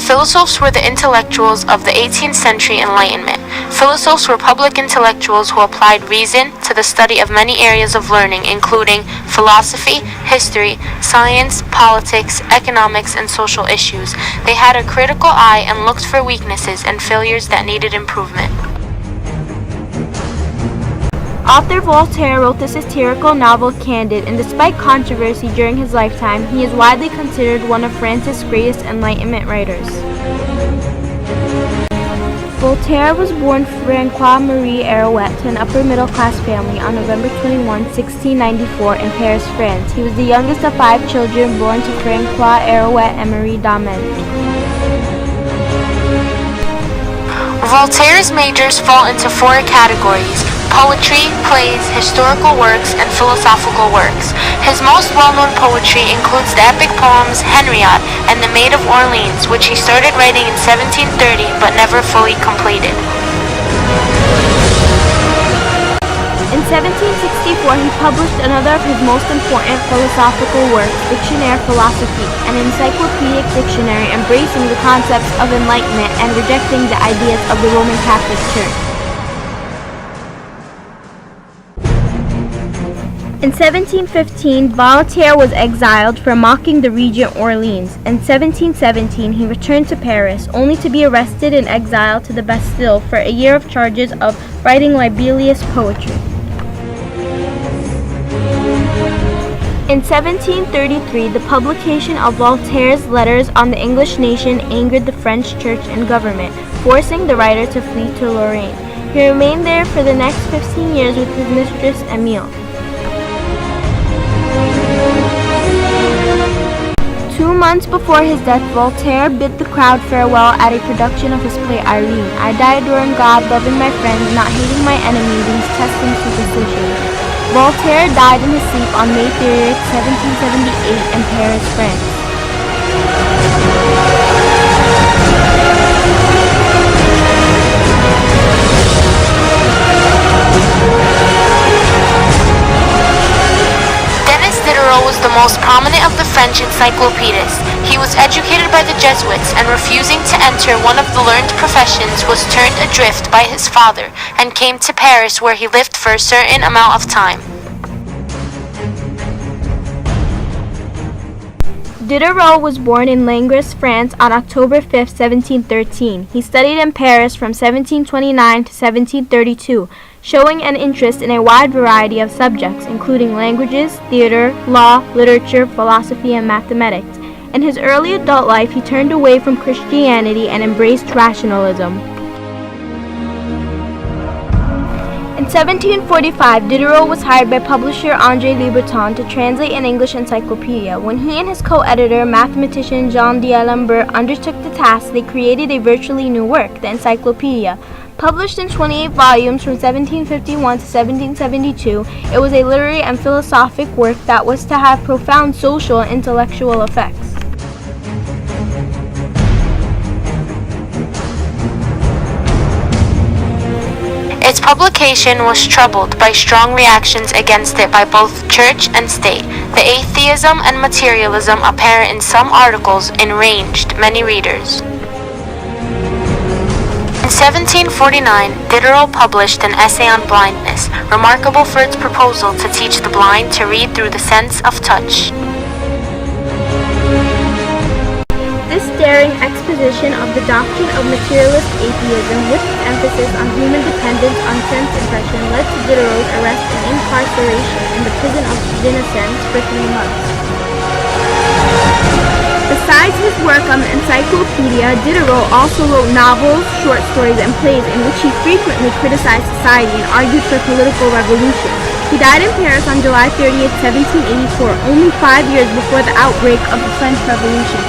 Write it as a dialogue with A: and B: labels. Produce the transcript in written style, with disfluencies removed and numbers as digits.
A: Philosophes were the intellectuals of the 18th century Enlightenment. Philosophes were public intellectuals who applied reason to the study of many areas of learning, including philosophy, history, science, politics, economics, and social issues. They had a critical eye and looked for weaknesses and failures that needed improvement.
B: Author Voltaire wrote the satirical novel Candide, and despite controversy during his lifetime, he is widely considered one of France's greatest Enlightenment writers. Voltaire was born Francois-Marie Arouet to an upper-middle-class family on November 21, 1694 in Paris, France. He was the youngest of 5 children born to Francois Arouet and Marie Damen.
A: Voltaire's majors fall into 4 categories: poetry, plays, historical works, and philosophical works. His most well-known poetry includes the epic poems Henriade and The Maid of Orleans, which he started writing in 1730 but never fully completed.
B: In 1764, he published another of his most important philosophical works, Dictionnaire Philosophique, an encyclopedic dictionary embracing the concepts of enlightenment and rejecting the ideas of the Roman Catholic Church. In 1715, Voltaire was exiled for mocking the regent Orleans. In 1717, he returned to Paris, only to be arrested and exiled to the Bastille for a year of charges of writing libellous poetry. In 1733, the publication of Voltaire's letters on the English nation angered the French church and government, forcing the writer to flee to Lorraine. He remained there for the next 15 years with his mistress, Emile. 2 months before his death, Voltaire bid the crowd farewell at a production of his play Irene. I die adoring God, loving my friends, not hating my enemy, these testing superstitions. Voltaire died in his sleep on May 30th, 1778 in Paris, France.
A: Was the most prominent of the French encyclopedists. He was educated by the Jesuits and, refusing to enter one of the learned professions, was turned adrift by his father and came to Paris, where he lived for a certain amount of time.
B: Diderot was born in Langres, France on October 5, 1713. He studied in Paris from 1729 to 1732, showing an interest in a wide variety of subjects, including languages, theater, law, literature, philosophy, and mathematics. In his early adult life, he turned away from Christianity and embraced rationalism. In 1745, Diderot was hired by publisher André Liberton to translate an English encyclopedia. When he and his co-editor, mathematician Jean d'Alembert, undertook the task, they created a virtually new work, the encyclopedia. Published in 28 volumes from 1751 to 1772, it was a literary and philosophic work that was to have profound social and intellectual effects.
A: Its publication was troubled by strong reactions against it by both church and state. The atheism and materialism apparent in some articles enraged many readers. In 1749, Diderot published an essay on blindness, remarkable for its proposal to teach the blind to read through the sense of touch.
B: This daring exposition of the doctrine of materialist atheism, with its emphasis on human dependence on sense impression, led to Diderot's arrest and incarceration in the prison of Vincennes for 3 months. Besides his work on the encyclopedia, Diderot also wrote novels, short stories, and plays in which he frequently criticized society and argued for political revolution. He died in Paris on July 30th, 1784, only 5 years before the outbreak of the French Revolution.